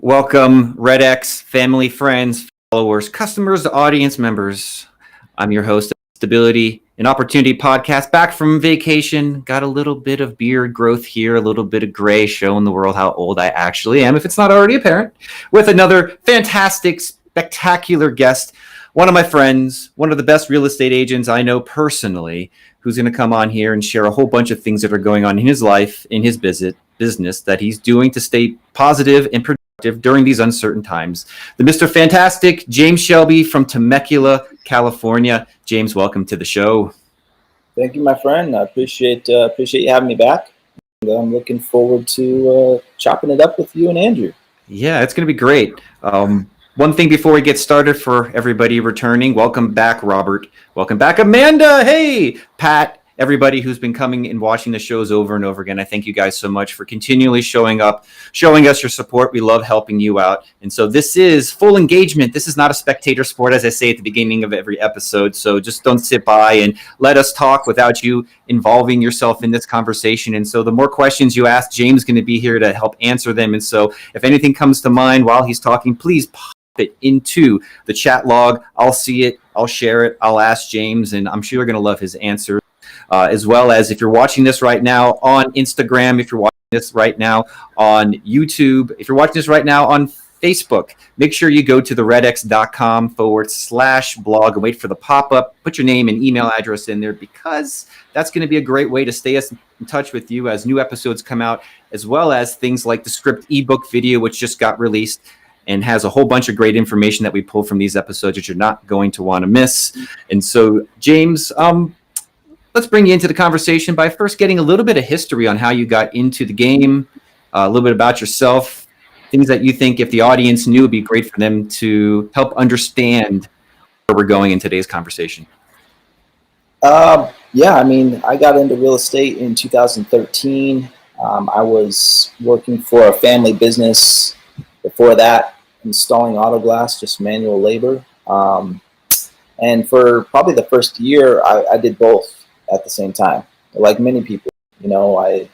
Welcome, REDX, family, friends, followers, customers, audience members. I'm your host of Stability and Opportunity Podcast, back from vacation. Got a little bit of beard growth here, a little bit of gray, showing the world how old I actually am, if it's not already apparent, with another fantastic, spectacular guest, one of my friends, one of the best real estate agents I know personally, who's going to come on here and share a whole bunch of things that are going on in his life, in his business that he's doing to stay positive and productive during these uncertain times. The Mr. Fantastic, James Shelby from Temecula, California. James, welcome to the show. Thank you, my friend. I appreciate you having me back. And I'm looking forward to chopping it up with you and Andrew. Yeah, it's going to be great. One thing before we get started for everybody returning, welcome back, Robert. Welcome back, Amanda. Hey, Pat. Everybody who's been coming and watching the shows over and over again, I thank you guys so much for continually showing up, showing us your support. We love helping you out. And so this is full engagement. This is not a spectator sport, as I say at the beginning of every episode. So just don't sit by and let us talk without you involving yourself in this conversation. And so the more questions you ask, James is going to be here to help answer them. And so if anything comes to mind while he's talking, please pop it into the chat log. I'll see it. I'll share it. I'll ask James, and I'm sure you're going to love his answer. As well as if you're watching this right now on Instagram, if you're watching this right now on YouTube, if you're watching this right now on Facebook, make sure you go to the redx.com/blog and wait for the pop-up. Put your name and email address in there, because that's going to be a great way to stay in touch with you as new episodes come out, as well as things like the script ebook video, which just got released and has a whole bunch of great information that we pull from these episodes that you're not going to want to miss. And so, James, let's bring you into the conversation by first getting a little bit of history on how you got into the game, a little bit about yourself, things that you think if the audience knew would be great for them to help understand where we're going in today's conversation. Yeah, I mean, I got into real estate in 2013. I was working for a family business before that, installing auto glass, just manual labor. And for probably the first year, I did both at the same time. Like many people, I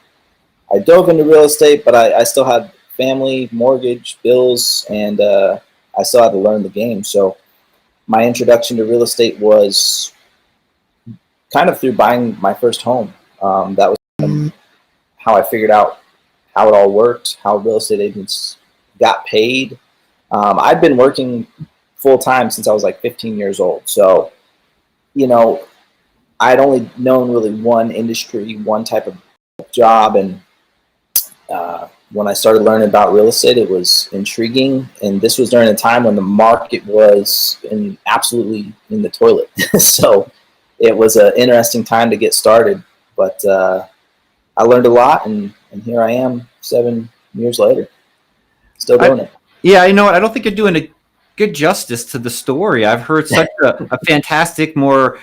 dove into real estate, but I still had family, mortgage, bills, and I still had to learn the game. So my introduction to real estate was kind of through buying my first home. That was how I figured out how it all worked, how real estate agents got paid. I'd been working full time since I was like 15 years old. So, I'd only known really one industry, one type of job. And when I started learning about real estate, it was intriguing. And this was during a time when the market was absolutely in the toilet. So it was an interesting time to get started. But I learned a lot, and here I am 7 years later, still doing it. Yeah, you know what? I don't think you're doing a good justice to the story. I've heard such a fantastic, more,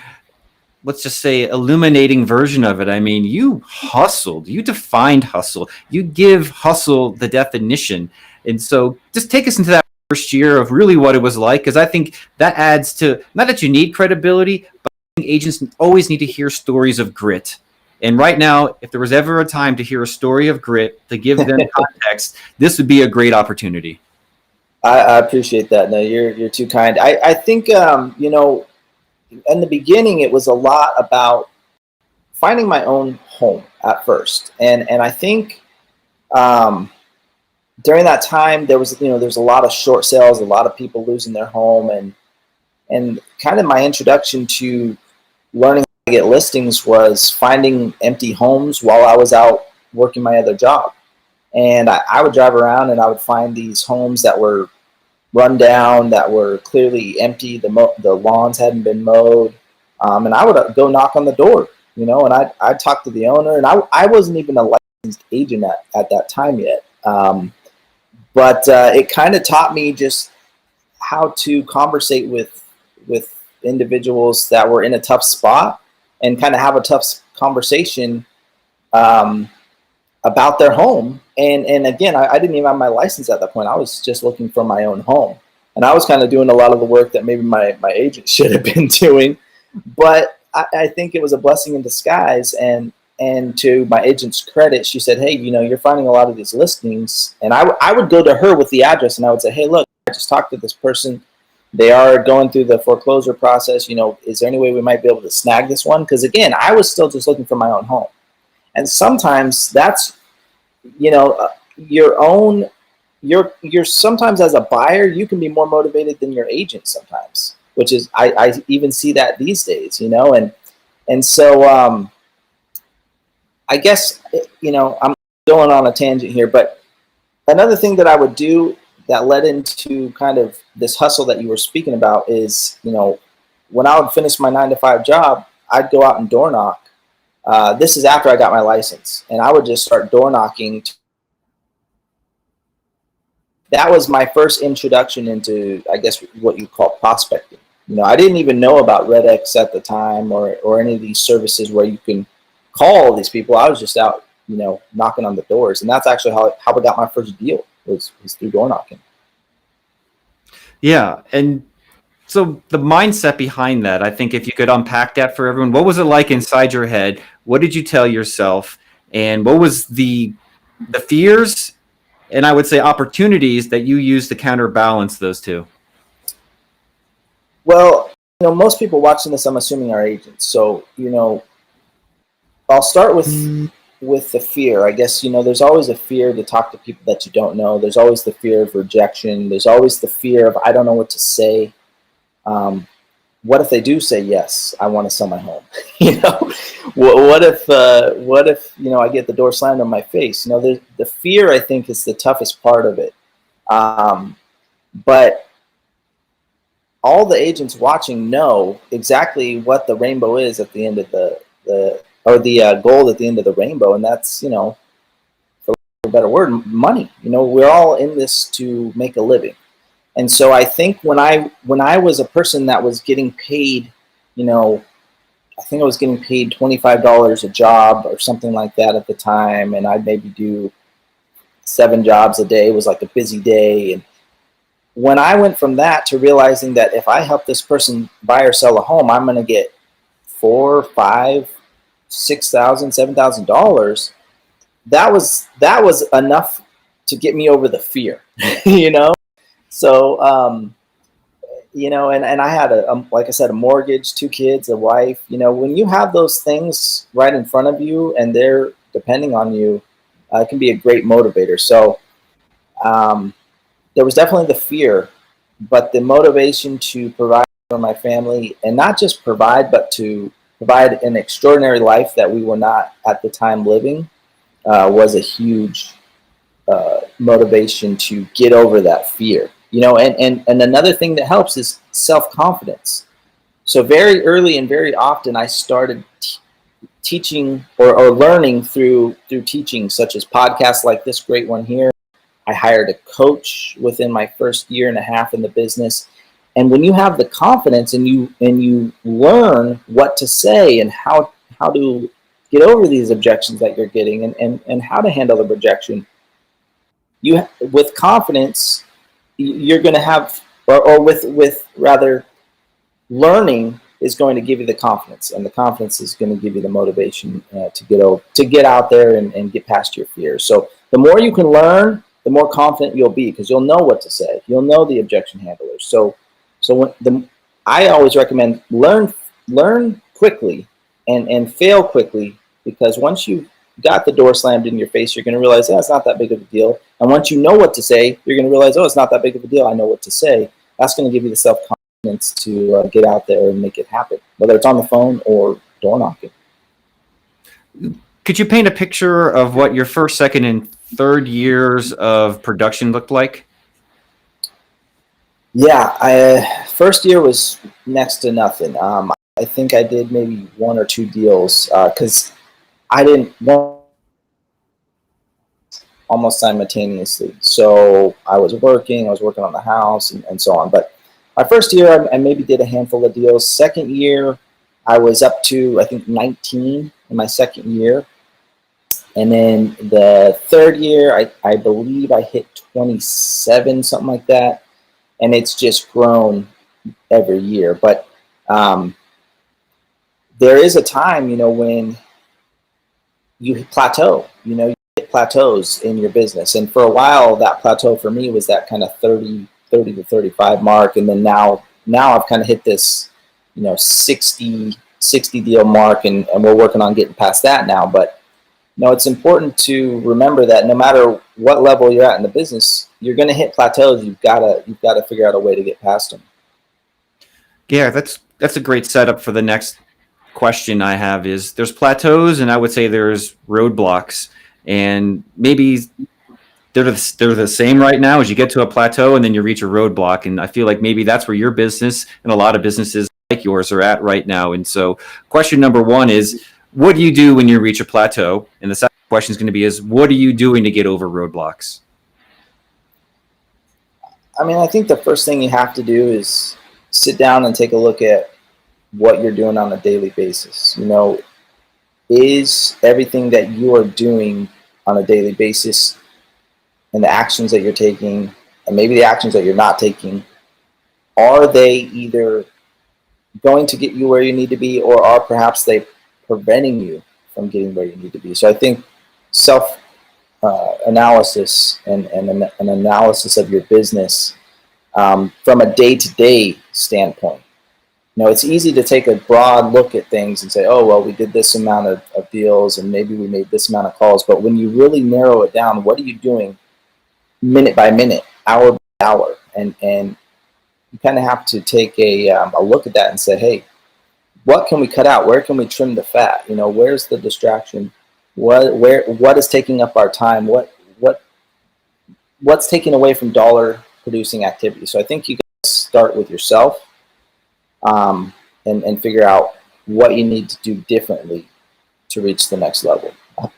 let's just say, illuminating version of it. I mean, you hustled. You defined hustle. You give hustle the definition. And so just take us into that first year of really what it was like, because I think that adds to, not that you need credibility, but I think agents always need to hear stories of grit. And right now, if there was ever a time to hear a story of grit, to give them context, this would be a great opportunity. I appreciate that. No, you're too kind. I think, in the beginning, it was a lot about finding my own home at first. And I think during that time, there was a lot of short sales, a lot of people losing their home. And kind of my introduction to learning how to get listings was finding empty homes while I was out working my other job. And I would drive around and I would find these homes that were run down, that were clearly empty. The lawns hadn't been mowed. And I would go knock on the door, and I'd talk to the owner. And I wasn't even a licensed agent at that time yet. But it kind of taught me just how to conversate with individuals that were in a tough spot and kind of have a tough conversation about their home. And again, I didn't even have my license at that point. I was just looking for my own home. And I was kind of doing a lot of the work that maybe my agent should have been doing. But I think it was a blessing in disguise. And and to my agent's credit, she said, hey, you're finding a lot of these listings. And I would go to her with the address and I would say, hey, look, I just talked to this person. They are going through the foreclosure process. Is there any way we might be able to snag this one? Because again, I was still just looking for my own home. And sometimes that's, your own, you're sometimes as a buyer, you can be more motivated than your agent sometimes, which is, I even see that these days, and so, I guess, I'm going on a tangent here, but another thing that I would do that led into kind of this hustle that you were speaking about is, when I would finish my 9-to-5 job, I'd go out and door knock. This is after I got my license, and I would just start door knocking. That was my first introduction into, I guess, what you call prospecting. I didn't even know about REDX at the time or any of these services where you can call these people. I was just out, knocking on the doors. And that's actually how I got my first deal was through door knocking. Yeah. And so the mindset behind that, I think if you could unpack that for everyone, what was it like inside your head? What did you tell yourself? And what was the fears and I would say opportunities that you used to counterbalance those two? Well, most people watching this, I'm assuming, are agents. So, I'll start with the fear. I guess, there's always a fear to talk to people that you don't know. There's always the fear of rejection. There's always the fear of, I don't know what to say. What if they do say, yes, I want to sell my home? What if I get the door slammed on my face? The fear, I think, is the toughest part of it. But all the agents watching know exactly what the rainbow is at the end of the gold at the end of the rainbow, and that's, for a better word, money. We're all in this to make a living. And so I think when I was a person that was getting paid, I think I was getting paid $25 a job or something like that at the time, and I'd maybe do 7 jobs a day. It was like a busy day. And when I went from that to realizing that if I help this person buy or sell a home, I'm going to get $4,000, $5,000, $6,000, $7,000. That was enough to get me over the fear, So, and I had like I said, a mortgage, 2 kids, a wife. When you have those things right in front of you and they're depending on you, it can be a great motivator. So, there was definitely the fear, but the motivation to provide for my family, and not just provide, but to provide an extraordinary life that we were not at the time living, was a huge motivation to get over that fear. And another thing that helps is self-confidence. So very early and very often I started teaching or learning through teaching, such as podcasts like this great one here. I hired a coach within my first year and a half in the business. And when you have the confidence and you learn what to say and how to get over these objections that you're getting and how to handle the rejection, with confidence, you're going to have, or with rather, learning is going to give you the confidence, and the confidence is going to give you the motivation to get out there and get past your fears. So the more you can learn, the more confident you'll be, because you'll know what to say. You'll know the objection handlers. So I always recommend learn quickly and fail quickly, because once you got the door slammed in your face, you're going to realize, it's not that big of a deal. And once you know what to say, you're going to realize, it's not that big of a deal. I know what to say. That's going to give you the self-confidence to get out there and make it happen, whether it's on the phone or door knocking. Could you paint a picture of what your first, second, and third years of production looked like? Yeah, first year was next to nothing. I think I did maybe 1 or 2 deals because I didn't want almost simultaneously. So I was working on the house and so on. But my first year, I maybe did a handful of deals. Second year, I was up to, I think, 19 in my second year. And then the third year, I believe I hit 27, something like that. And it's just grown every year. But there is a time, when you plateau. You hit plateaus in your business, and for a while, that plateau for me was that kind of 30 to 35 mark, and then now I've kind of hit this, 60 deal mark, and we're working on getting past that now. But it's important to remember that no matter what level you're at in the business, you're going to hit plateaus. You've got to figure out a way to get past them. Yeah, that's a great setup for the next question I have. Is there's plateaus, and I would say there's roadblocks, and maybe they're the same right now. As you get to a plateau and then you reach a roadblock, and I feel like maybe that's where your business and a lot of businesses like yours are at right now. And so question number one is, what do you do when you reach a plateau? And the second question is going to be is, what are you doing to get over roadblocks? I mean, I think the first thing you have to do is sit down and take a look at what you're doing on a daily basis. Is everything that you are doing on a daily basis and the actions that you're taking, and maybe the actions that you're not taking, are they either going to get you where you need to be, or are perhaps they preventing you from getting where you need to be? So I think self analysis and an analysis of your business from a day-to-day standpoint. It's easy to take a broad look at things and say, oh, well, we did this amount of deals and maybe we made this amount of calls. But when you really narrow it down, what are you doing minute by minute, hour by hour? And you kind of have to take a look at that and say, hey, what can we cut out? Where can we trim the fat? Where's the distraction? What is taking up our time? What's taking away from dollar producing activity? So I think you got to start with yourself. And figure out what you need to do differently to reach the next level.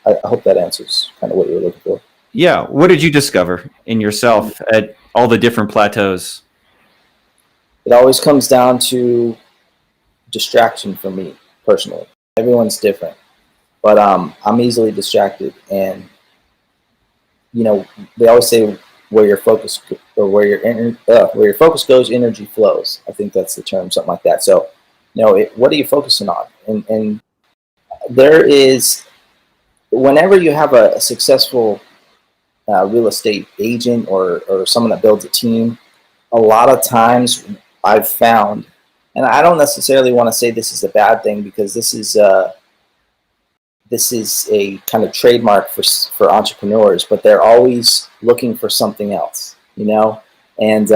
I hope that answers kind of what you were looking for. Yeah. What did you discover in yourself at all the different plateaus? It always comes down to distraction for me personally. Everyone's different, but I'm easily distracted, and they always say where your focus goes, energy flows. I think that's the term, something like that. So, what are you focusing on? And there is, whenever you have a successful real estate agent or someone that builds a team, a lot of times I've found, and I don't necessarily want to say this is a bad thing, because this is a kind of trademark for entrepreneurs, but they're always looking for something else, and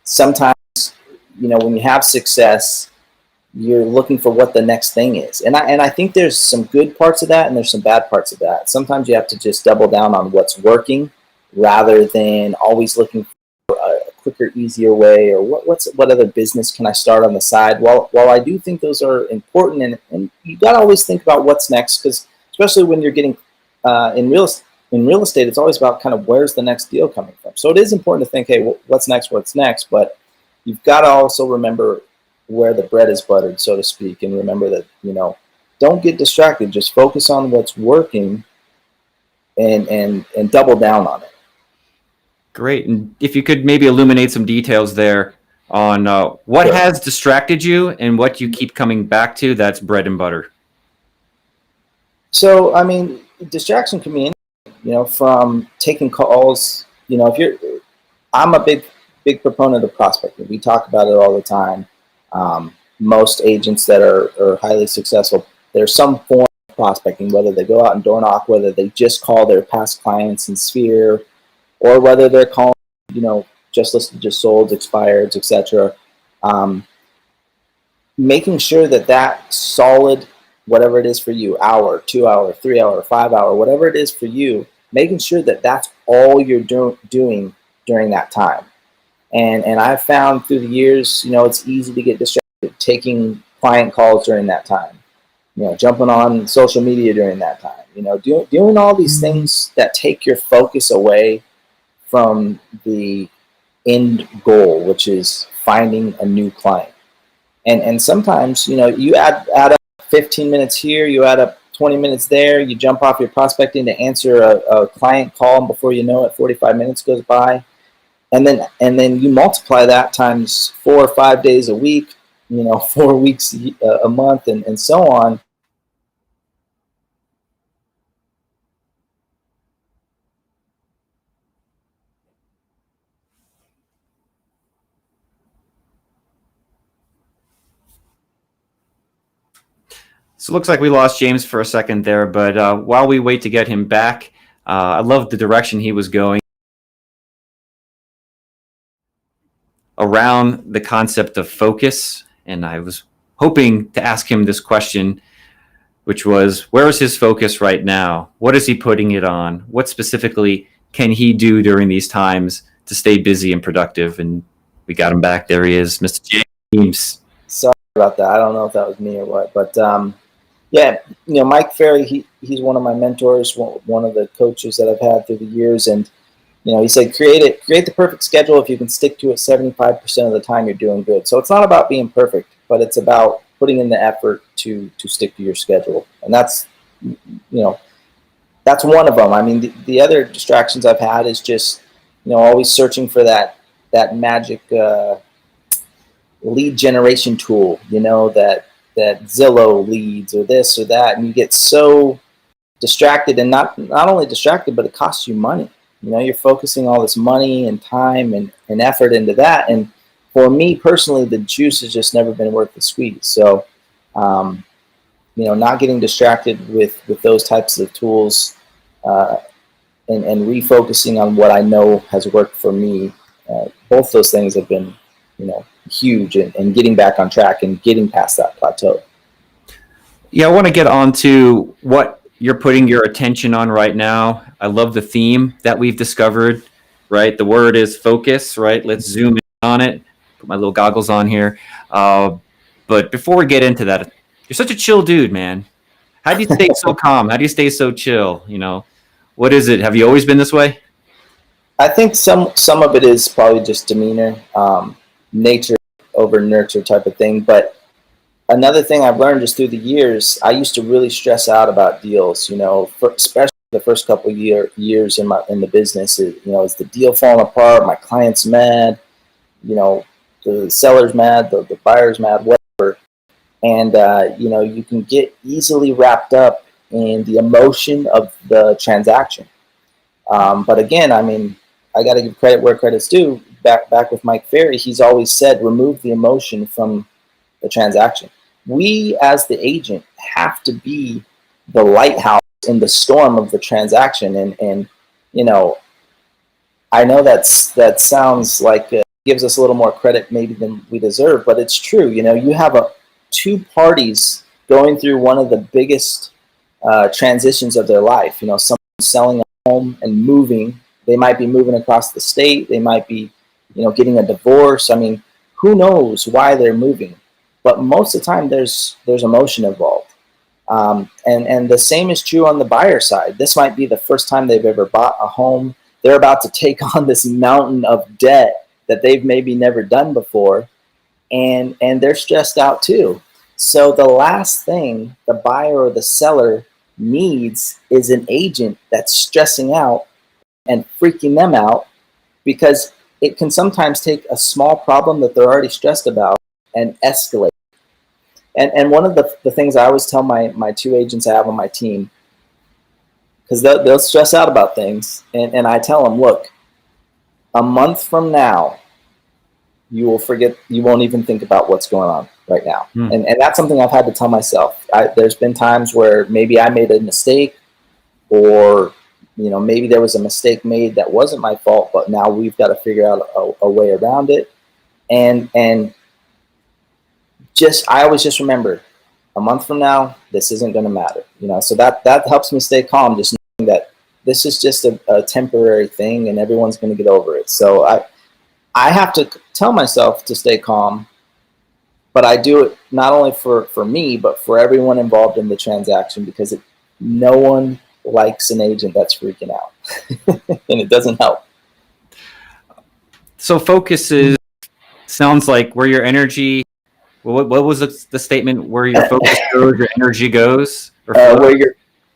sometimes, when you have success, you're looking for what the next thing is. And I think there's some good parts of that and there's some bad parts of that. Sometimes you have to just double down on what's working rather than always looking for a quicker, easier way, or what other business can I start on the side. While I do think those are important, and you got to always think about what's next, because especially when you're getting in real estate, it's always about kind of where's the next deal coming from. So it is important to think, hey, what's next? But you've got to also remember where the bread is buttered, so to speak, and remember that, don't get distracted. Just focus on what's working and double down on it. Great. And if you could maybe illuminate some details there on what has distracted you and what you keep coming back to, that's bread and butter. So, I mean, distraction can be anything, from taking calls. I'm a big proponent of prospecting. We talk about it all the time. Most agents that are highly successful, there's some form of prospecting, whether they go out and door knock, whether they just call their past clients in Sphere, or whether they're calling, just listed, just sold, expireds, etc. Making sure that solid, whatever it is for you, hour, 2 hour, 3 hour, 5 hour, whatever it is for you, making sure that that's all you're doing during that time. And I've found through the years, it's easy to get distracted, taking client calls during that time, jumping on social media during that time, doing all these things that take your focus away from the end goal, which is finding a new client. And sometimes, you add up 15 minutes here, you add up 20 minutes there, you jump off your prospecting to answer a client call, and before you know it, 45 minutes goes by. And then you multiply that times 4 or 5 days a week, 4 weeks a month, and so on. So it looks like we lost James for a second there, but while we wait to get him back, I love the direction he was going around the concept of focus. And I was hoping to ask him this question, which was, where is his focus right now? What is he putting it on? What specifically can he do during these times to stay busy and productive? And we got him back. There he is, Mr. James. Sorry about that. I don't know if that was me or what, but yeah, Mike Ferry, he's one of my mentors, one of the coaches that I've had through the years, and he said, create the perfect schedule. If you can stick to it 75% of the time, you're doing good. So it's not about being perfect, but it's about putting in the effort to stick to your schedule. And that's one of them. I mean, the other distractions I've had is just, always searching for that magic lead generation tool, that Zillow leads or this or that. And you get so distracted, and not only distracted, but it costs you money. You're focusing all this money and time and effort into that. And for me personally, the juice has just never been worth the squeeze. So, not getting distracted with those types of tools and refocusing on what I know has worked for me. Both those things have been, huge and getting back on track and getting past that plateau. Yeah, I want to get on to what you're putting your attention on right now. I love the theme that we've discovered, right? The word is focus, right? Let's zoom in on it. Put my little goggles on here. But before we get into that, you're such a chill dude, man. How do you stay so calm? How do you stay so chill? What is it? Have you always been this way? I think some of it is probably just demeanor, nature over nurture type of thing. But another thing I've learned just through the years, I used to really stress out about deals, especially the first couple of years in the business. Is the deal falling apart? My client's mad, the seller's mad, the buyer's mad, whatever. And, you can get easily wrapped up in the emotion of the transaction. But again, I mean, I got to give credit where credit's due. Back with Mike Ferry, he's always said, remove the emotion from the transaction. We, as the agent, have to be the lighthouse in the storm of the transaction. And I know that sounds like gives us a little more credit maybe than we deserve, but it's true. You have two parties going through one of the biggest transitions of their life. Someone selling a home and moving. They might be moving across the state. They might be, getting a divorce. I mean, who knows why they're moving? But most of the time, there's emotion involved. And the same is true on the buyer side. This might be the first time they've ever bought a home. They're about to take on this mountain of debt that they've maybe never done before. And they're stressed out too. So the last thing the buyer or the seller needs is an agent that's stressing out and freaking them out, because it can sometimes take a small problem that they're already stressed about and escalate. And one of the things I always tell my two agents I have on my team, because they'll stress out about things, and I tell them, look, a month from now, you will forget, you won't even think about what's going on right now. And that's something I've had to tell myself. There's been times where maybe I made a mistake, or maybe there was a mistake made that wasn't my fault, but now we've got to figure out a way around it. And I always just remember, a month from now, this isn't going to matter. So that helps me stay calm, just knowing that this is just a temporary thing and everyone's going to get over it. So I have to tell myself to stay calm, but I do it not only for me, but for everyone involved in the transaction, because no one likes an agent that's freaking out, and it doesn't help. So focus sounds like where your energy. What was the statement? Where your focus goes, your energy goes.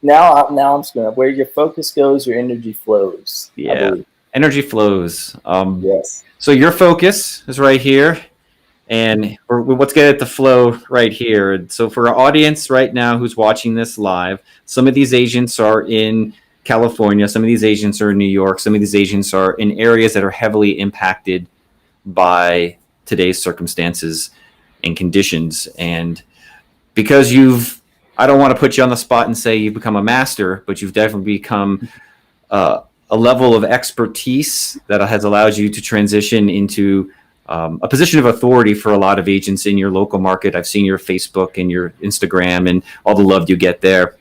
Now I'm screwing up. Where your focus goes, your energy flows. Yeah, energy flows. Yes. So your focus is right here, and let's get it to flow right here. And so for our audience right now who's watching this live, some of these agents are in California, some of these agents are in New York, some of these agents are in areas that are heavily impacted by today's circumstances and conditions. And because I don't want to put you on the spot and say you've become a master, but you've definitely become a level of expertise that has allowed you to transition into a position of authority for a lot of agents in your local market. I've seen your Facebook and your Instagram and all the love you get there.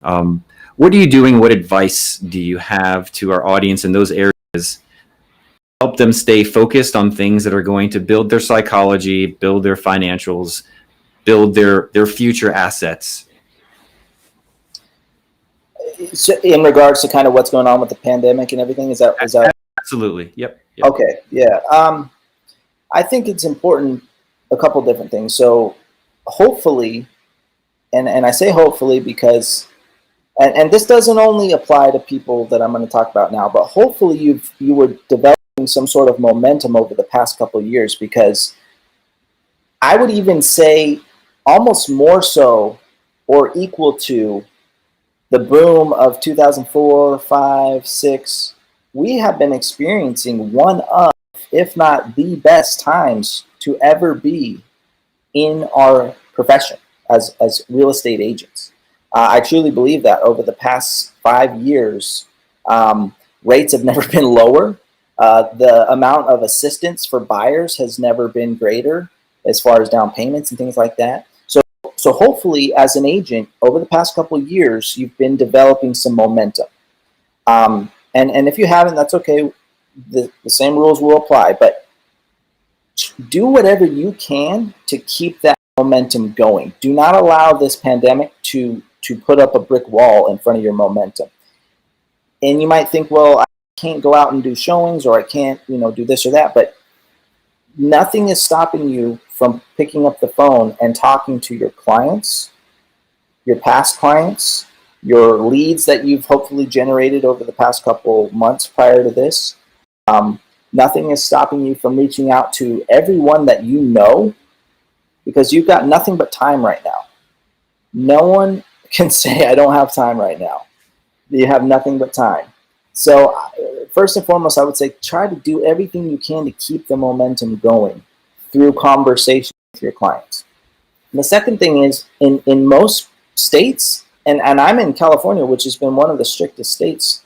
What are you doing? What advice do you have to our audience in those areas? Help them stay focused on things that are going to build their psychology, build their financials, build their future assets. So in regards to kind of what's going on with the pandemic and everything, is that Absolutely? Yep. Okay? Yeah. I think it's important. A couple different things. So hopefully, and I say hopefully because, and this doesn't only apply to people that I'm going to talk about now, but hopefully you were developing some sort of momentum over the past couple of years, because I would even say almost more so or equal to the boom of 2004, 5, 6, we have been experiencing one of, if not the best times to ever be in our profession as real estate agents. I truly believe that over the past 5 years, rates have never been lower. The amount of assistance for buyers has never been greater as far as down payments and things like that. So hopefully, as an agent, over the past couple of years, you've been developing some momentum. And if you haven't, that's okay. The same rules will apply. But do whatever you can to keep that momentum going. Do not allow this pandemic to put up a brick wall in front of your momentum. And you might think, well, I can't go out and do showings, or I can't, do this or that. But nothing is stopping you from picking up the phone and talking to your clients, your past clients, your leads that you've hopefully generated over the past couple months prior to this. Nothing is stopping you from reaching out to everyone that you know, because you've got nothing but time right now. No one can say, I don't have time right now. You have nothing but time. So first and foremost, I would say try to do everything you can to keep the momentum going through conversation with your clients. And the second thing is, in most states, and I'm in California, which has been one of the strictest states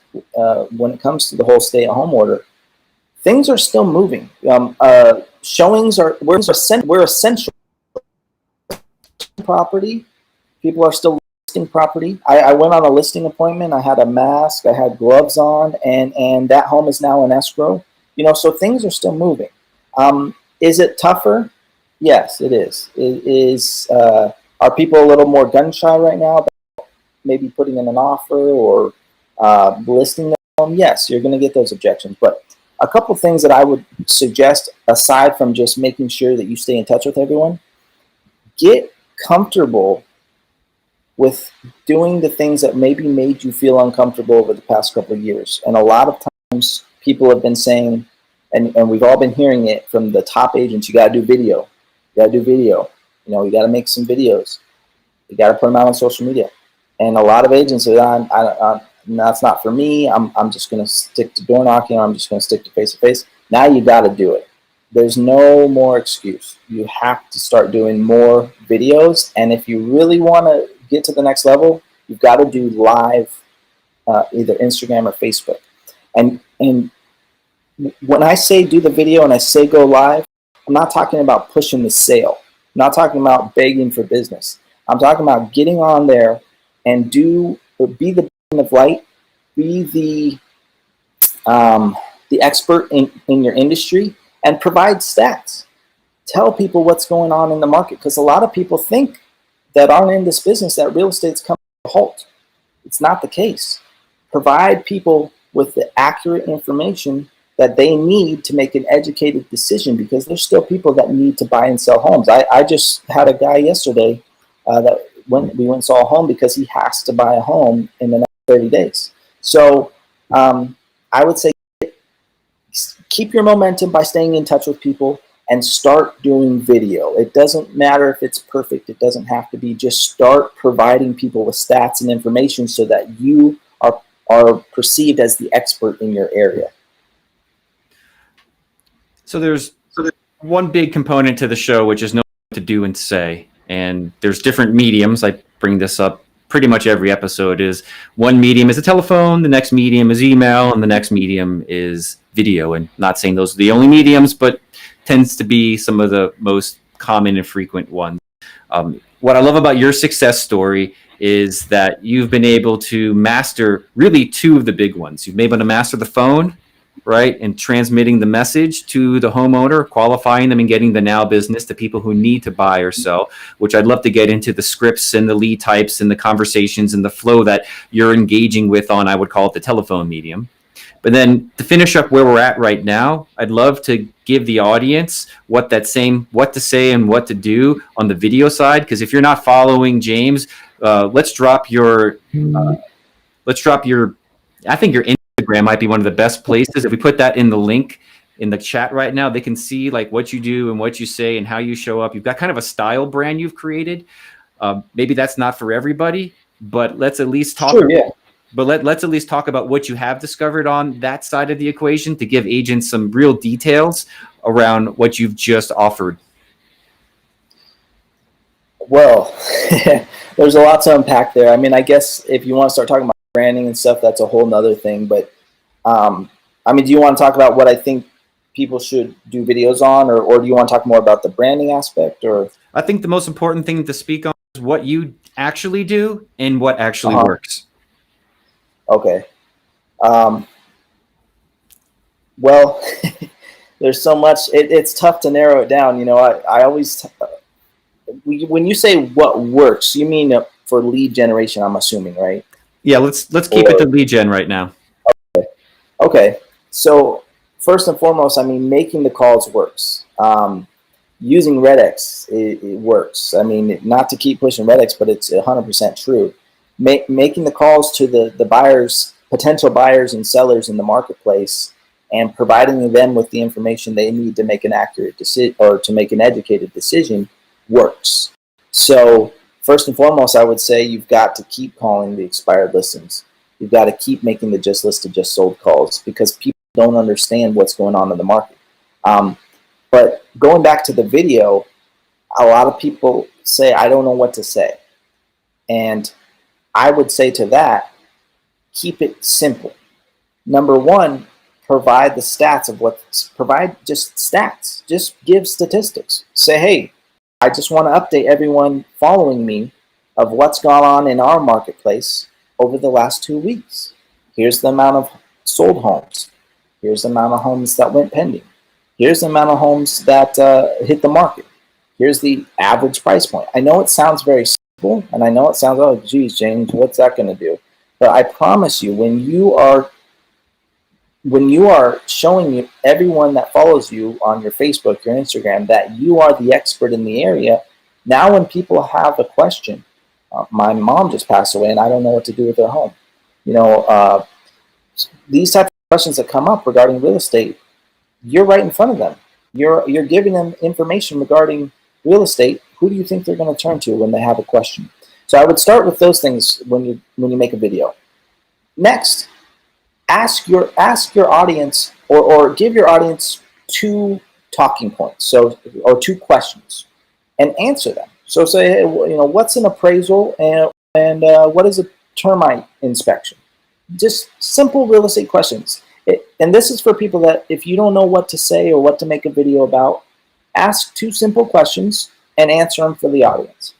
when it comes to the whole stay-at-home order, things are still moving. Showings we're essential property. People are still listing property. I went on a listing appointment. I had a mask. I had gloves on, and that home is now in escrow. So things are still moving. Is it tougher? Yes, it is. Are people a little more gun shy right now about maybe putting in an offer or listing their home? Yes, you're going to get those objections. But a couple things that I would suggest, aside from just making sure that you stay in touch with everyone, get comfortable with doing the things that maybe made you feel uncomfortable over the past couple of years. And a lot of times people have been saying, and we've all been hearing it from the top agents, you got to do video. You got to do video. You got to make some videos. You got to put them out on social media. And a lot of agents say, that's not for me. I'm just going to stick to door knocking. I'm just going to stick to face-to-face. Now you got to do it. There's no more excuse. You have to start doing more videos. And if you really want to get to the next level, you've got to do live, either Instagram or Facebook. And when I say do the video and I say go live, I'm not talking about pushing the sale. I'm not talking about begging for business. I'm talking about getting on there and be the beacon of light, be the expert in your industry, and provide stats. Tell people what's going on in the market, because a lot of people think that aren't in this business that real estate's come to a halt. It's not the case. Provide people with the accurate information that they need to make an educated decision, because there's still people that need to buy and sell homes. I just had a guy yesterday that we went and saw a home because he has to buy a home in the next 30 days. So I would say keep your momentum by staying in touch with people and start doing video. It doesn't matter if it's perfect. It doesn't have to be. Just start providing people with stats and information so that you are perceived as the expert in your area. So there's one big component to the show, which is know what to do and say. And there's different mediums. I bring this up pretty much every episode, is one medium is a telephone, the next medium is email, and the next medium is video. And not saying those are the only mediums, but tends to be some of the most common and frequent ones. What I love about your success story is that you've been able to master really two of the big ones. You've been able to master the phone, right, and transmitting the message to the homeowner, qualifying them and getting the now business to people who need to buy or sell, which I'd love to get into the scripts and the lead types and the conversations and the flow that you're engaging with on, I would call it the telephone medium. But then to finish up where we're at right now, I'd love to give the audience what to say and what to do on the video side. Because if you're not following James, let's drop your, I think your Instagram might be one of the best places. If we put that in the link in the chat right now, they can see like what you do and what you say and how you show up. You've got kind of a style brand you've created. Maybe that's not for everybody, but let's at least talk. Sure, yeah. But let's at least talk about what you have discovered on that side of the equation to give agents some real details around what you've just offered. Well, there's a lot to unpack there. I mean, I guess if you want to start talking about branding and stuff, that's a whole nother thing. But I mean, do you want to talk about what I think people should do videos on, or do you want to talk more about the branding aspect? Or I think the most important thing to speak on is what you actually do and what actually works. Okay. Well, there's so much. It's tough to narrow it down. You know, I always, when you say what works, you mean for lead generation, I'm assuming, right? Yeah, let's keep it to lead gen right now. Okay. So first and foremost, I mean, making the calls works. Using REDX, it works. I mean, not to keep pushing REDX, but it's 100% true. Making the calls to the buyers, potential buyers and sellers in the marketplace, and providing them with the information they need to make an accurate decision or to make an educated decision works. So first and foremost, I would say you've got to keep calling the expired listings. You've got to keep making the just listed, just sold calls, because people don't understand what's going on in the market. But going back to the video, a lot of people say, I don't know what to say. And I would say to that, keep it simple. Number one, provide the stats of provide just stats. Just give statistics. Say, hey, I just want to update everyone following me of what's gone on in our marketplace over the last 2 weeks. Here's the amount of sold homes. Here's the amount of homes that went pending. Here's the amount of homes that hit the market. Here's the average price point. I know it sounds very simple, and I know it sounds, oh, geez, James, what's that going to do? But I promise you, when you are showing everyone that follows you on your Facebook, your Instagram, that you are the expert in the area, now when people have a question, my mom just passed away and I don't know what to do with their home. You know, these types of questions that come up regarding real estate, you're right in front of them. You're giving them information regarding real estate. Who do you think they're going to turn to when they have a question? So I would start with those things when you make a video. Next, ask your audience or give your audience 2 talking points, or 2 questions, and answer them. So say, hey, you know, what's an appraisal and what is a termite inspection? Just simple real estate questions. And this is for people that if you don't know what to say or what to make a video about, ask 2 simple questions and answer them for the audience.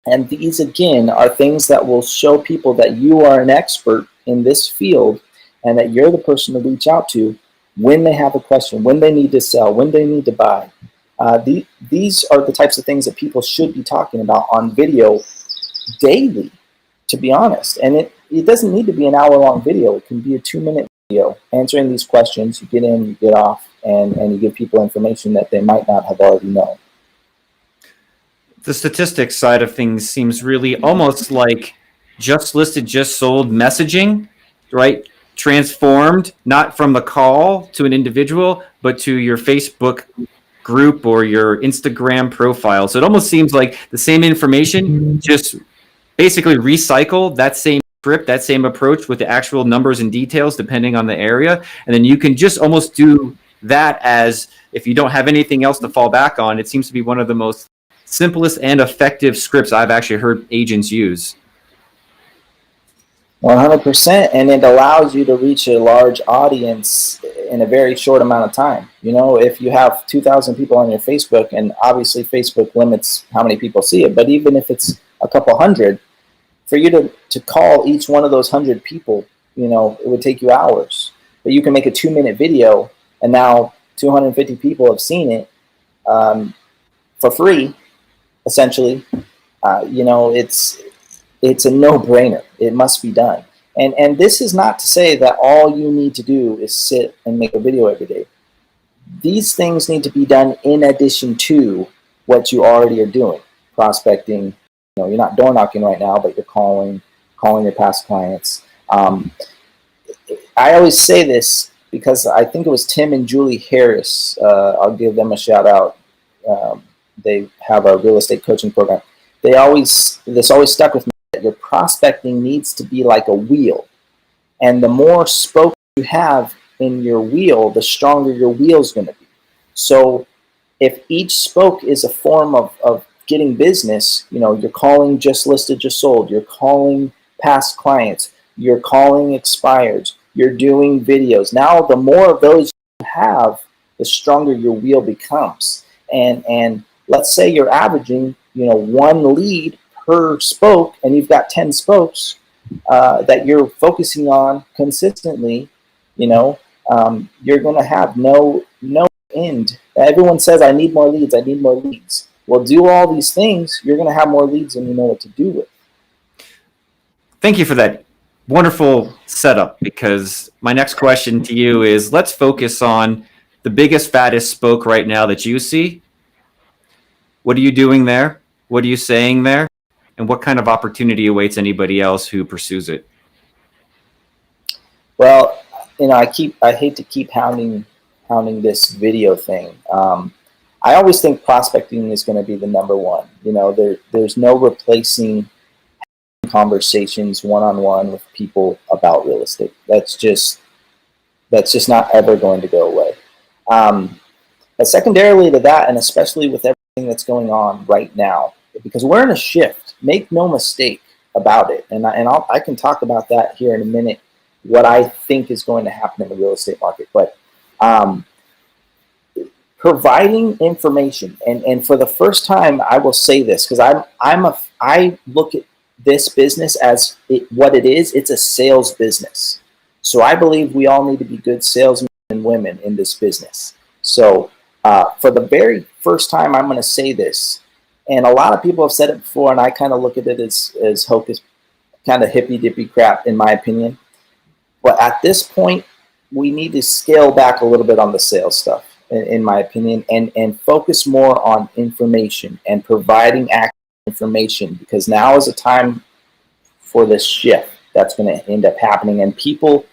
And these, again, are things that will show people that you are an expert in this field and that you're the person to reach out to when they have a question, when they need to sell, when they need to buy. These are the types of things that people should be talking about on video daily, to be honest. And it doesn't need to be an hour-long video. It can be a 2-minute video answering these questions. You get in, you get off, and you give people information that they might not have already known. The statistics side of things seems really almost like just listed, just sold messaging, right? Transformed, not from the call to an individual, but to your Facebook group or your Instagram profile. So it almost seems like the same information, just basically recycle that same script, that same approach with the actual numbers and details, depending on the area. And then you can just almost do that as, if you don't have anything else to fall back on, it seems to be one of the most simplest and effective scripts I've actually heard agents use. 100%, and it allows you to reach a large audience in a very short amount of time. You know, if you have 2,000 people on your Facebook, and obviously Facebook limits how many people see it, but even if it's a couple hundred, for you to call each one of those 100 people, you know, it would take you hours. But you can make a 2-minute video, and now 250 people have seen it for free, essentially. You know, it's a no-brainer. It must be done. And this is not to say that all you need to do is sit and make a video every day. These things need to be done in addition to what you already are doing. Prospecting, you know, you're not door knocking right now, but you're calling your past clients. I always say this because I think it was Tim and Julie Harris. I'll give them a shout out. They have a real estate coaching program. This always stuck with me. Your prospecting needs to be like a wheel, and the more spokes you have in your wheel, the stronger your wheel is going to be. So if each spoke is a form of getting business, you know, you're calling just listed, just sold, you're calling past clients, you're calling expireds, you're doing videos. Now the more of those you have, the stronger your wheel becomes. And let's say you're averaging, you know, 1 lead per spoke, and you've got 10 spokes that you're focusing on consistently, you know, you're going to have no end. Everyone says, I need more leads, I need more leads. Well, do all these things, you're going to have more leads than you know what to do with. Thank you for that wonderful setup, because my next question to you is, let's focus on the biggest, fattest spoke right now that you see. What are you doing there? What are you saying there? And what kind of opportunity awaits anybody else who pursues it? Well, you know, I hate to keep hounding this video thing. I always think prospecting is going to be the number one. You know, there's no replacing conversations one-on-one with people about real estate. That's just not ever going to go away. But secondarily to that, and especially with everything that's going on right now, because we're in a shift. Make no mistake about it, and I can talk about that here in a minute, what I think is going to happen in the real estate market. But providing information, and for the first time, I will say this, because I look at this business as what it is. It's a sales business. So I believe we all need to be good salesmen and women in this business. So for the very first time, I'm going to say this. And a lot of people have said it before, and I kind of look at it as hocus, kind of hippy-dippy crap, in my opinion. But at this point, we need to scale back a little bit on the sales stuff, in my opinion, and focus more on information and providing accurate information, because now is a time for this shift that's going to end up happening. And people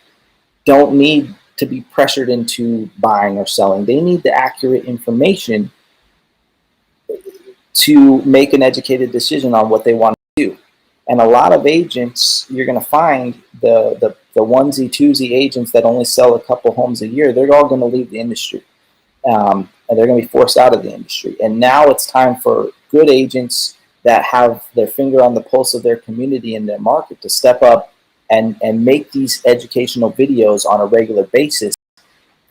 don't need to be pressured into buying or selling. They need the accurate information to make an educated decision on what they want to do. And a lot of agents, you're going to find the onesie, twosie agents that only sell a couple homes a year, they're all going to leave the industry. And they're going to be forced out of the industry. And now it's time for good agents that have their finger on the pulse of their community and their market to step up and make these educational videos on a regular basis.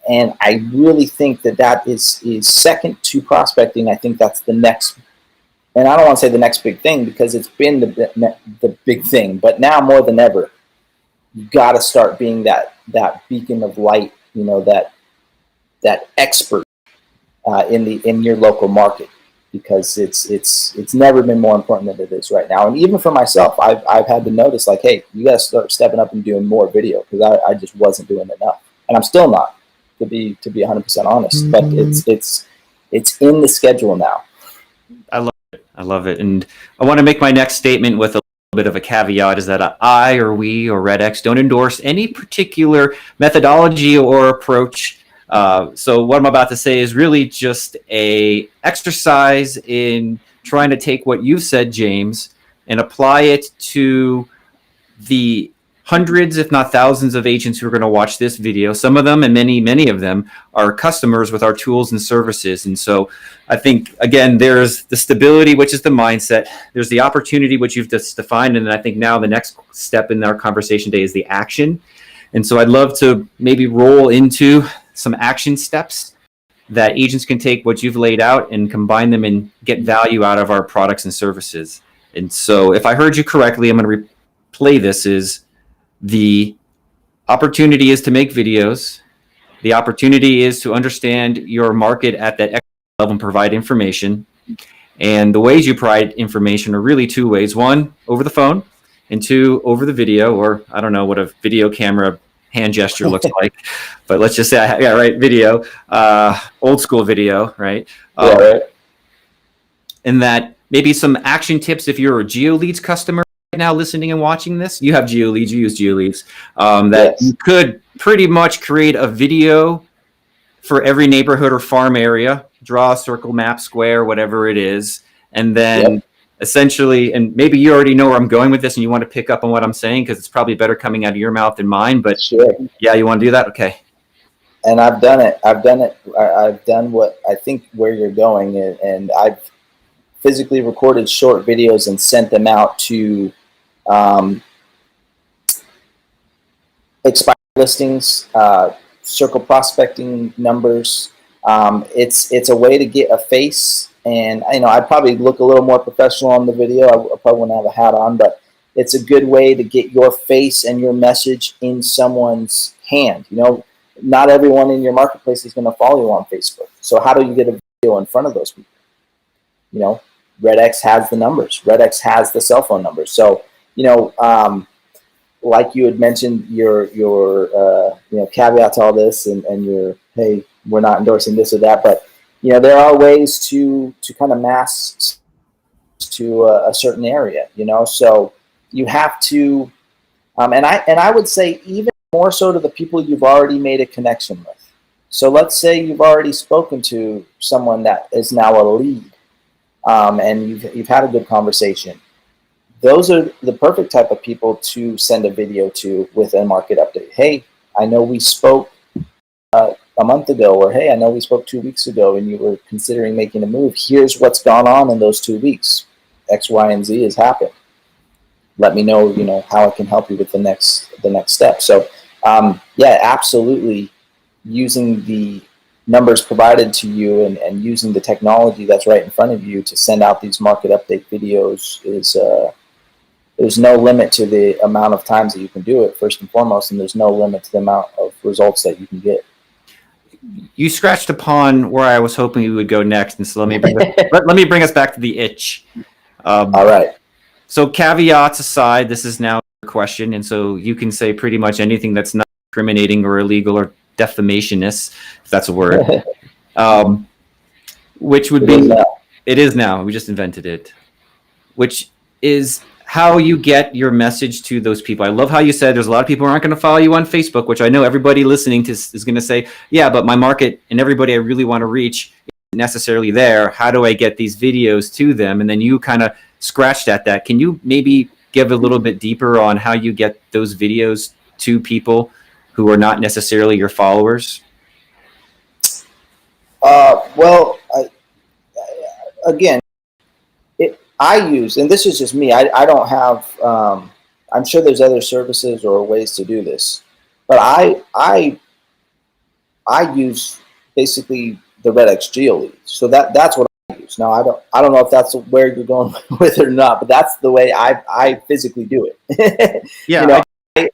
And I really think that is second to prospecting. I think that's the next. And I don't want to say the next big thing, because it's been the big thing, but now more than ever, you got to start being that beacon of light, you know, that expert in your local market, because it's never been more important than it is right now. And even for myself, I've had to notice, like, hey, you got to start stepping up and doing more video, because I just wasn't doing enough, and I'm still not, to be 100% honest. But it's in the schedule now. I love it. And I want to make my next statement with a little bit of a caveat, is that I or we or REDX don't endorse any particular methodology or approach. So what I'm about to say is really just a exercise in trying to take what you've said, James, and apply it to the hundreds, if not thousands of agents who are going to watch this video. Some of them, and many of them, are customers with our tools and services. And so I think, again, there's the stability, which is the mindset. There's the opportunity, which you've just defined. And then I think now the next step in our conversation today is the action. And so I'd love to maybe roll into some action steps that agents can take what you've laid out and combine them and get value out of our products and services. And so if I heard you correctly, I'm going to replay this is the opportunity is to make videos. The opportunity is to understand your market at that level and provide information. And the ways you provide information are really two ways. One, over the phone, and two, over the video, or I don't know what a video camera hand gesture looks like, but let's just say, video, old school video, right? Right. And that maybe some action tips if you're a GeoLeads customer right now listening and watching this. You have GeoLeads, you use GeoLeads, that you could pretty much create a video for every neighborhood or farm area, draw a circle, map, square, whatever it is, and then essentially, and maybe you already know where I'm going with this and you want to pick up on what I'm saying because it's probably better coming out of your mouth than mine, but yeah, you want to do that? Okay. And I've done it. I've done what I think where you're going, and I've physically recorded short videos and sent them out to expired listings, circle prospecting numbers. It's a way to get a face, and I'd probably look a little more professional on the video. I probably wouldn't have a hat on, but it's a good way to get your face and your message in someone's hand. Not everyone in your marketplace is going to follow you on Facebook. So how do you get a video in front of those people? REDX has the numbers. REDX has the cell phone numbers. So, like you had mentioned, your caveat to all this, and your, hey, we're not endorsing this or that, but there are ways to kind of mass to a certain area. So you have to, and I would say even more so to the people you've already made a connection with. So let's say you've already spoken to someone that is now a lead, and you've had a good conversation. Those are the perfect type of people to send a video to with a market update. Hey, I know we spoke a month ago, or hey, I know we spoke 2 weeks ago and you were considering making a move. Here's what's gone on in those 2 weeks. X, Y, and Z has happened. Let me know, how I can help you with the next step. So, yeah, absolutely, using the numbers provided to you and using the technology that's right in front of you to send out these market update videos is there's no limit to the amount of times that you can do it, first and foremost, and there's no limit to the amount of results that you can get. You scratched upon where I was hoping you would go next, and so let me bring us back to the itch. All right. So caveats aside, this is now a question, and so you can say pretty much anything that's not incriminating or illegal or defamationist, if that's a word. Which would be, it is now. We just invented it. Which is how you get your message to those people. I love how you said there's a lot of people who aren't going to follow you on Facebook, which I know everybody listening to is going to say, yeah, but my market and everybody I really want to reach isn't necessarily there. How do I get these videos to them? And then you kind of scratched at that. Can you maybe give a little bit deeper on how you get those videos to people who are not necessarily your followers? Well, again, I use, and this is just me, I don't have, I'm sure there's other services or ways to do this, but I use basically the REDX GeoLeads. So that's what I use. Now, I don't know if that's where you're going with it or not, but that's the way I physically do it. Yeah. I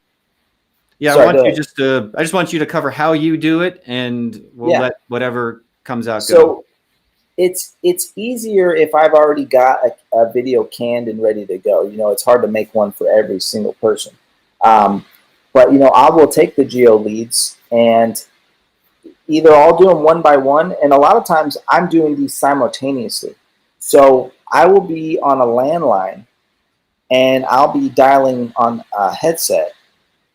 just want you to cover how you do it, and we'll let whatever comes out go. So it's easier if I've already got a video canned and ready to go. It's hard to make one for every single person. But I will take the GeoLeads and either I'll do them one by one, and a lot of times I'm doing these simultaneously. So I will be on a landline and I'll be dialing on a headset.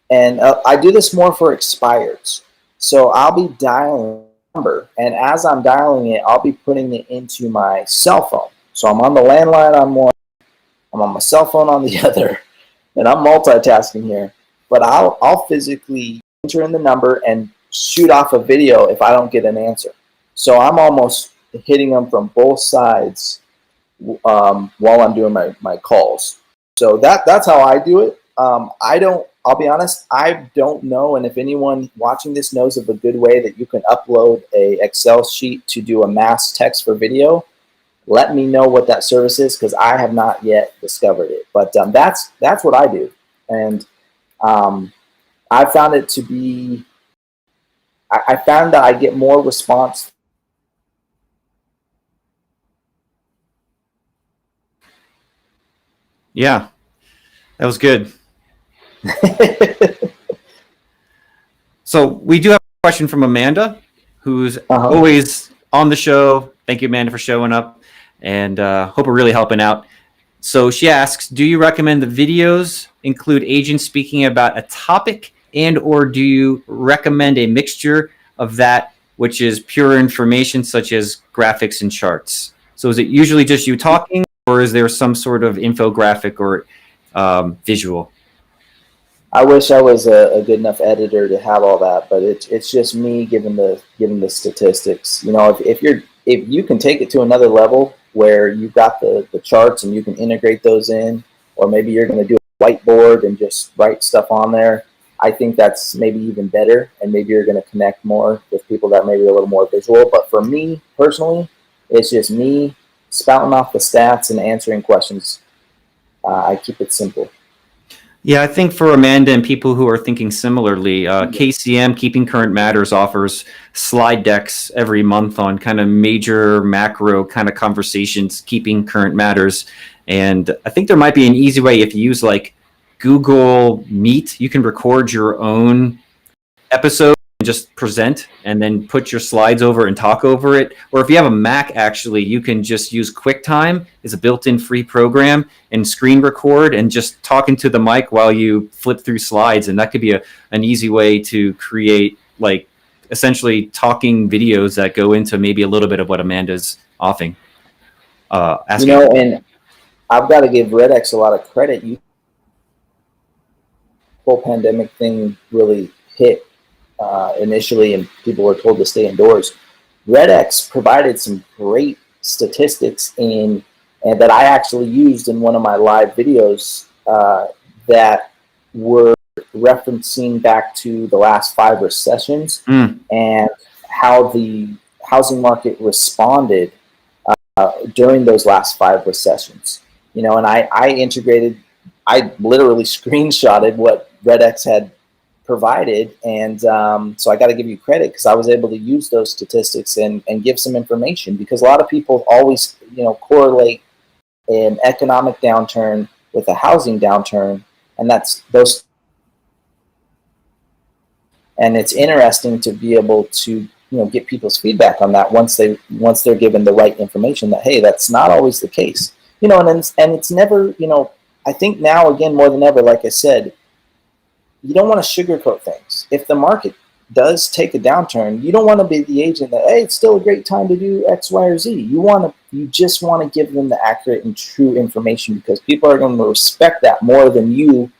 And I do this more for expireds. So I'll be dialing a number, and as I'm dialing it, I'll be putting it into my cell phone. So I'm on the landline on one, I'm on my cell phone on the other, and I'm multitasking here. but I'll physically enter in the number and shoot off a video if I don't get an answer. So I'm almost hitting them from both sides while I'm doing my calls. So that's how I do it. I'll be honest, I don't know. And if anyone watching this knows of a good way that you can upload a Excel sheet to do a mass text for video, let me know what that service is, because I have not yet discovered it. But that's what I do. And I found it to be, I found that I get more response. Yeah, that was good. So we do have a question from Amanda, who's always on the show. Thank you, Amanda, for showing up, and hope we're really helping out. So she asks, do you recommend the videos include agents speaking about a topic, and or do you recommend a mixture of that, which is pure information such as graphics and charts? So is it usually just you talking, or is there some sort of infographic or visual? I wish I was a good enough editor to have all that, but it's just me giving the statistics. You know, if you can take it to another level where you've got the charts and you can integrate those in, or maybe you're going to do a whiteboard and just write stuff on there, I think that's maybe even better, and maybe you're going to connect more with people that may be a little more visual. But for me personally, it's just me spouting off the stats and answering questions. I keep it simple. Yeah, I think for Amanda and people who are thinking similarly, KCM, Keeping Current Matters, offers slide decks every month on kind of major macro kind of conversations, keeping current matters. And I think there might be an easy way if you use like Google Meet, you can record your own episode and just present and then put your slides over and talk over it. Or if you have a Mac, actually, you can just use QuickTime. It's a built-in free program, and screen record and just talk into the mic while you flip through slides. And that could be an easy way to create like essentially talking videos that go into maybe a little bit of what Amanda's offering. You know, and I've got to give REDX a lot of credit. The whole pandemic thing really hit initially, and people were told to stay indoors. REDX provided some great statistics and that I actually used in one of my live videos that were referencing back to the last 5 recessions and how the housing market responded during those last 5 recessions. You know, and I literally screenshotted what REDX had provided, and so I got to give you credit, because I was able to use those statistics and give some information, because a lot of people always, you know, correlate an economic downturn with a housing downturn, and that's those. And it's interesting to be able to, you know, get people's feedback on that once they're given the right information, that hey, that's not always the case, you know, and it's never, you know, I think now again more than ever, like I said, you don't want to sugarcoat things. If the market does take a downturn, you don't want to be the agent that, hey, it's still a great time to do X, Y, or Z. You just want to give them the accurate and true information, because people are going to respect that more than you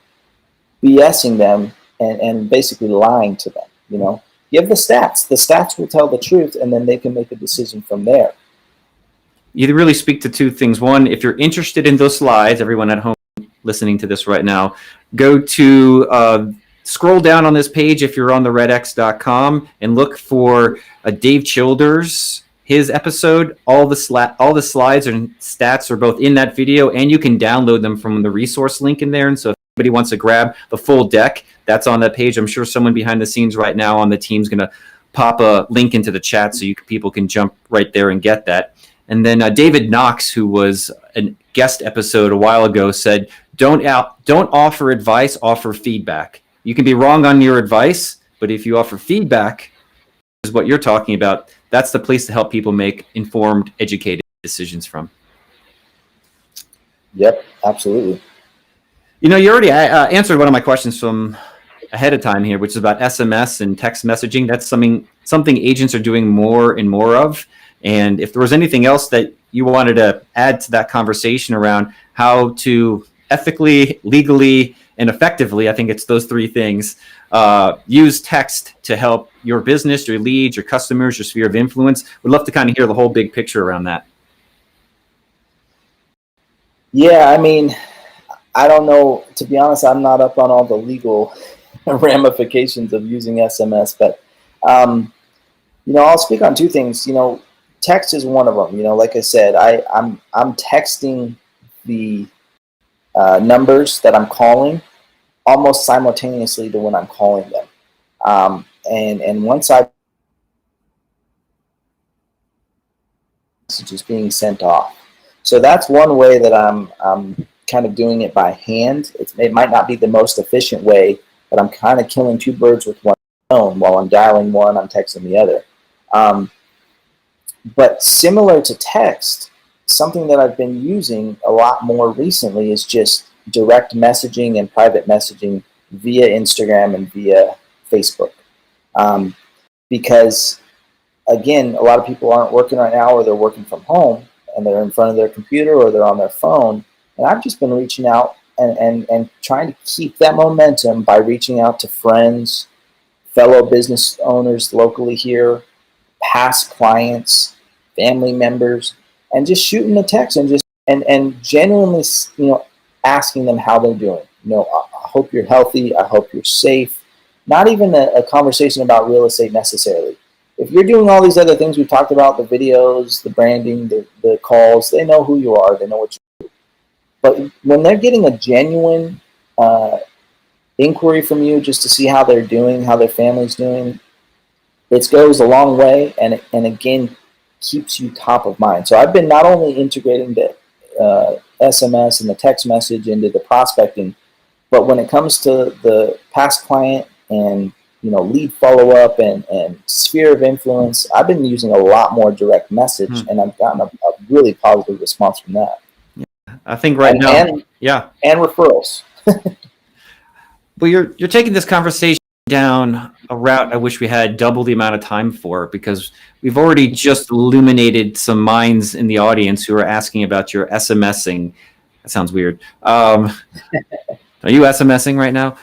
BSing them and basically lying to them. You know, give the stats. The stats will tell the truth, and then they can make a decision from there. You really speak to two things. One, if you're interested in those slides, everyone at home listening to this right now, go to scroll down on this page if you're on the redx.com and look for Dave Childers, his episode. All the slides and stats are both in that video, and you can download them from the resource link in there. And so if anybody wants to grab the full deck, that's on that page. I'm sure someone behind the scenes right now on the team's going to pop a link into the chat so people can jump right there and get that. And then David Knox, who was a guest episode a while ago, said, don't offer advice, offer feedback. You can be wrong on your advice, but if you offer feedback, is what you're talking about, that's the place to help people make informed, educated decisions from. Yep, absolutely. You know, you already answered one of my questions from ahead of time here, which is about SMS and text messaging. That's something agents are doing more and more of. And if there was anything else that you wanted to add to that conversation around how to ethically, legally, and effectively. I think it's those three things. Use text to help your business, your leads, your customers, your sphere of influence. Would love to kind of hear the whole big picture around that. Yeah, I mean, I don't know. To be honest, I'm not up on all the legal ramifications of using SMS, but I'll speak on two things. Text is one of them. Like I said, I'm texting the numbers that I'm calling almost simultaneously to when I'm calling them. And once message is being sent off. So that's one way that I'm kind of doing it by hand. It might not be the most efficient way, but I'm kind of killing two birds with one stone. While I'm dialing one, I'm texting the other. But similar to text, something that I've been using a lot more recently is just direct messaging and private messaging via Instagram and via Facebook. Because, again, a lot of people aren't working right now, or they're working from home and they're in front of their computer or they're on their phone. And I've just been reaching out and trying to keep that momentum by reaching out to friends, fellow business owners locally here, past clients, family members, and just shooting a text and genuinely, asking them how they're doing. I hope you're healthy. I hope you're safe. Not even a conversation about real estate necessarily. If you're doing all these other things we talked about, the videos, the branding, the calls, they know who you are. They know what you do. But when they're getting a genuine inquiry from you just to see how they're doing, how their family's doing, it goes a long way, and again, keeps you top of mind. So I've been not only integrating the SMS and the text message into the prospecting, but when it comes to the past client and lead follow-up and sphere of influence, I've been using a lot more direct message, and I've gotten a really positive response from that. Yeah, I think now, and referrals. Well, you're taking this conversation down a route I wish we had double the amount of time for, because we've already just illuminated some minds in the audience who are asking about your SMSing. That sounds weird. Are you SMSing right now?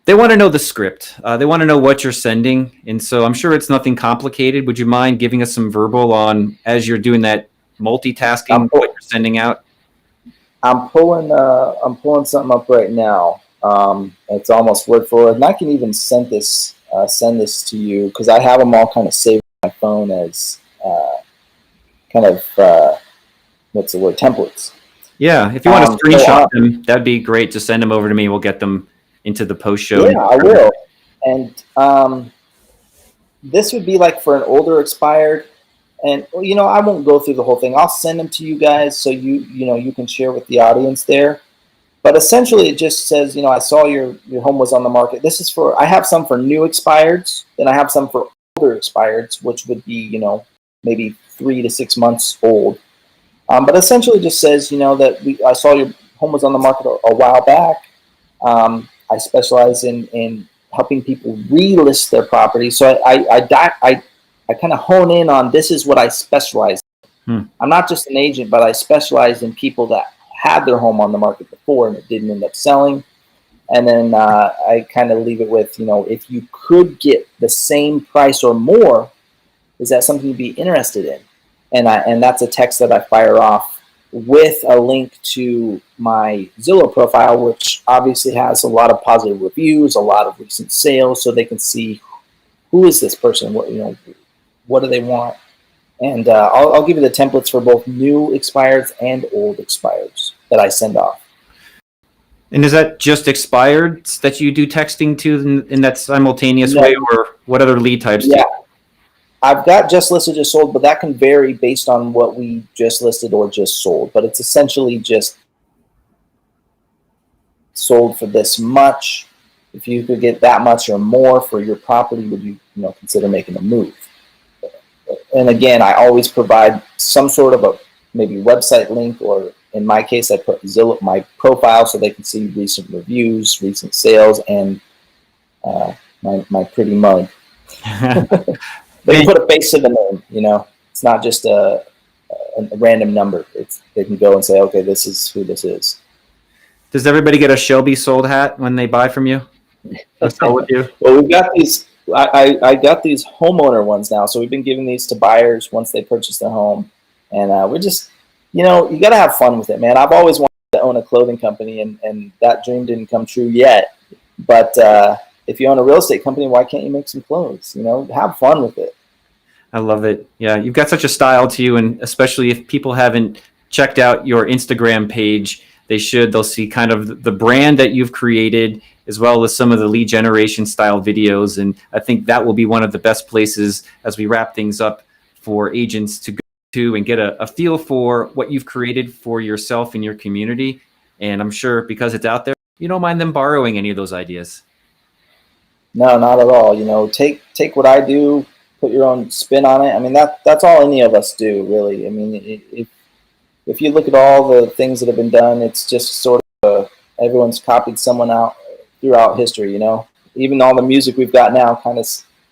They want to know the script. They want to know what you're sending. And so I'm sure it's nothing complicated. Would you mind giving us some verbal on, as you're doing that multitasking, what you're sending out? I'm pulling something up right now. It's almost word for word, and I can even send this to you, because I have them all kind of saved on my phone as what's the word, templates. Yeah, if you want to screenshot them, that'd be great. Just send them over to me. We'll get them into the post show. Yeah, I will. And this would be like for an older expired. And I won't go through the whole thing. I'll send them to you guys so you can share with the audience there. But essentially, it just says, I saw your home was on the market. This is I have some for new expireds, then I have some for older expireds, which would be, maybe 3 to 6 months old. But essentially just says, that I saw your home was on the market a while back. I specialize in helping people relist their property. So I kind of hone in on, this is what I specialize in. I'm not just an agent, but I specialize in people that had their home on the market before and it didn't end up selling. And then I kind of leave it with, if you could get the same price or more, is that something you'd be interested in? And that's a text that I fire off with a link to my Zillow profile, which obviously has a lot of positive reviews, a lot of recent sales, so they can see who is this person, what do they want. And I'll give you the templates for both new expireds and old expireds that I send off. And is that just expireds that you do texting to in that simultaneous way, or what other lead types? Yeah, I've got just listed, just sold, but that can vary based on what we just listed or just sold. But it's essentially just sold for this much. If you could get that much or more for your property, would you consider making a move? And again, I always provide some sort of a maybe website link, or in my case, I put Zillow, my profile, so they can see recent reviews, recent sales, and my pretty mug. They can put a face to the name. It's not just a random number. They can go and say, okay, this is who this is. Does everybody get a Shelby sold hat when they buy from you? That's all with you. Well, we've got these. I got these homeowner ones now, so we've been giving these to buyers once they purchase their home, and we're just, you got to have fun with it, man. I've always wanted to own a clothing company, and that dream didn't come true yet. But if you own a real estate company, why can't you make some clothes? Have fun with it. I love it. Yeah, you've got such a style to you, and especially if people haven't checked out your Instagram page, they should. They'll see kind of the brand that you've created, as well as some of the lead generation style videos. And I think that will be one of the best places as we wrap things up for agents to go to and get a feel for what you've created for yourself and your community. And I'm sure because it's out there, you don't mind them borrowing any of those ideas. No, not at all. Take what I do, put your own spin on it. I mean, that's all any of us do, really. I mean, if you look at all the things that have been done, it's just sort of everyone's copied someone out throughout history. Even all the music we've got now kind of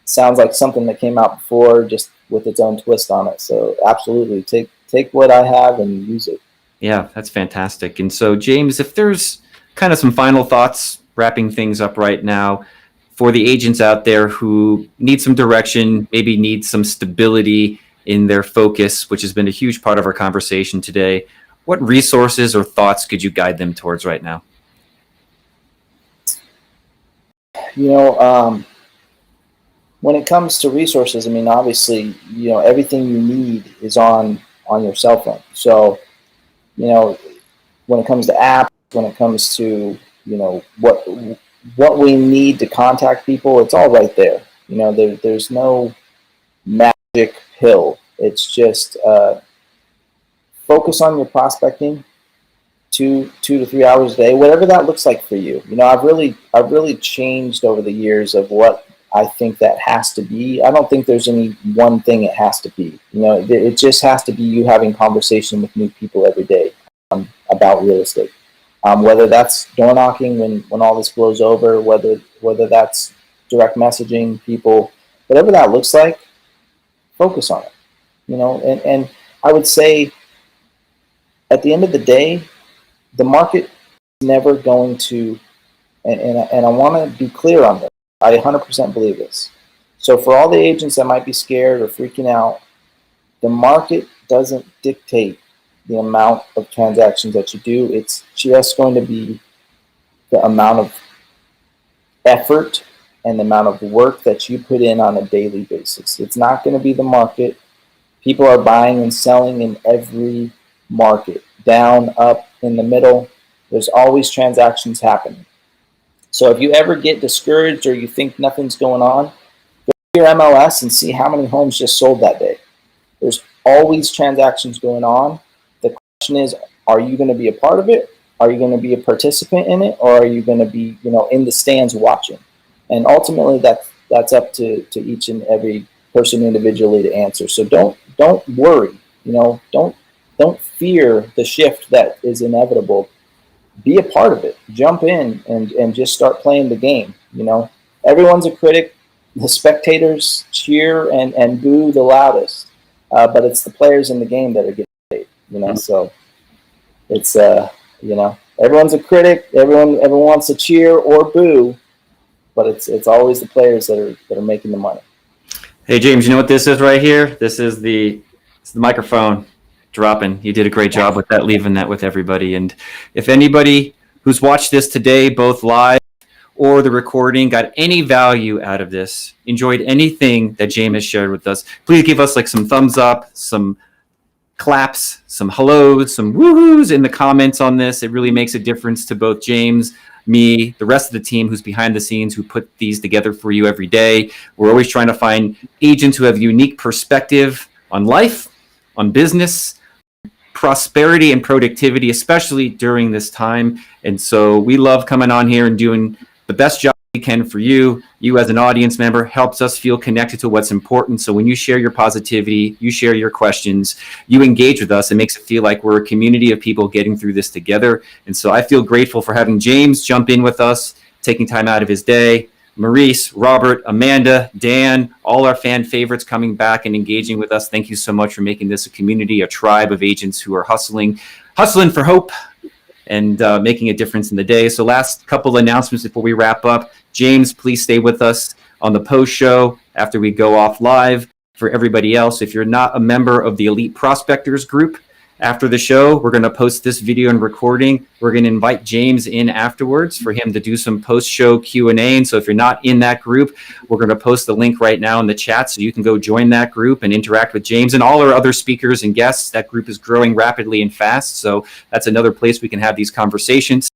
sounds like something that came out before, just with its own twist on it. So absolutely, take what I have and use it. Yeah, that's fantastic. And so, James, if there's kind of some final thoughts wrapping things up right now for the agents out there who need some direction, maybe need some stability in their focus, which has been a huge part of our conversation today, what resources or thoughts could you guide them towards right now? When it comes to resources, I mean, obviously, everything you need is on your cell phone. So, when it comes to apps, when it comes to, what we need to contact people, it's all right there. There's no magic pill. It's just focus on your prospecting 2 to 3 hours a day, whatever that looks like for you. I've really changed over the years of what I think that has to be. I don't think there's any one thing it has to be. It just has to be you having conversation with new people every day about real estate. Whether that's door knocking when all this blows over, whether that's direct messaging people, whatever that looks like, focus on it. And I would say at the end of the day, the market is never going to, and I want to be clear on this. I 100% believe this. So for all the agents that might be scared or freaking out, the market doesn't dictate the amount of transactions that you do. It's just going to be the amount of effort and the amount of work that you put in on a daily basis. It's not going to be the market. People are buying and selling in every market, down, up, in the middle. There's always transactions happening. So if you ever get discouraged or you think nothing's going on, go to your MLS and see how many homes just sold that day. There's always transactions going on. The question is, are you going to be a part of it? Are you going to be a participant in it? Or are you going to be, in the stands watching? And ultimately, that's up to each and every person individually to answer. So don't worry. Don't fear the shift that is inevitable. Be a part of it. Jump in and just start playing the game. Everyone's a critic. The spectators cheer and boo the loudest, but it's the players in the game that are getting paid. So it's everyone's a critic. Everyone wants to cheer or boo, but it's always the players that are making the money. Hey James, you know what this is right here? This is the microphone dropping. You did a great job with that, leaving that with everybody. And if anybody who's watched this today, both live or the recording, got any value out of this, enjoyed anything that James has shared with us, please give us like some thumbs up, some claps, some hellos, some woohoos in the comments on this. It really makes a difference to both James, me, the rest of the team who's behind the scenes, who put these together for you every day. We're always trying to find agents who have unique perspective on life, on business, prosperity and productivity, especially during this time. And so we love coming on here and doing the best job we can for you. You as an audience member helps us feel connected to what's important. So when you share your positivity, you share your questions, you engage with us, it makes it feel like we're a community of people getting through this together. And so I feel grateful for having James jump in with us, taking time out of his day. Maurice, Robert, Amanda, Dan, all our fan favorites coming back and engaging with us. Thank you so much for making this a community, a tribe of agents who are hustling for hope and making a difference in the day. So last couple announcements before we wrap up. James, please stay with us on the post show after we go off live. For everybody else, if you're not a member of the Elite Prospectors group, after the show, we're going to post this video and recording. We're going to invite James in afterwards for him to do some post-show Q&A. And so if you're not in that group, we're going to post the link right now in the chat so you can go join that group and interact with James and all our other speakers and guests. That group is growing rapidly and fast. So that's another place we can have these conversations.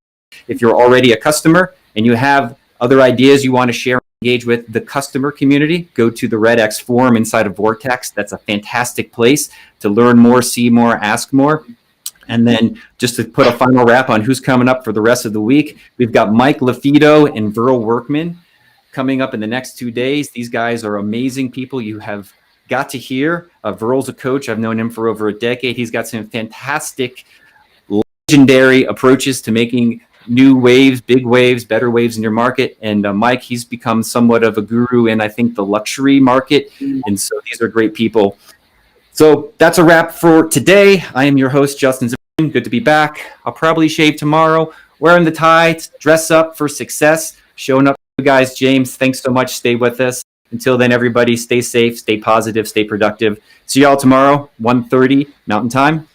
If you're already a customer and you have other ideas you want to share, engage with the customer community, go to the REDX forum inside of Vortex. That's a fantastic place to learn more, see more, ask more. And then just to put a final wrap on who's coming up for the rest of the week, we've got Mike LaFido and Verl Workman coming up in the next 2 days. These guys are amazing people you have got to hear. Verl's a coach. I've known him for over a decade. He's got some fantastic, legendary approaches to making new waves, big waves, better waves in your market. And Mike, he's become somewhat of a guru in, I think, the luxury market. And so these are great people. So that's a wrap for today. I am your host, Justin Zimmerman. Good to be back. I'll probably shave tomorrow, wearing the tie, dress up for success, showing up for you guys. James, thanks so much. Stay with us. Until then, everybody, stay safe, stay positive, stay productive. See y'all tomorrow, 1:30 Mountain Time.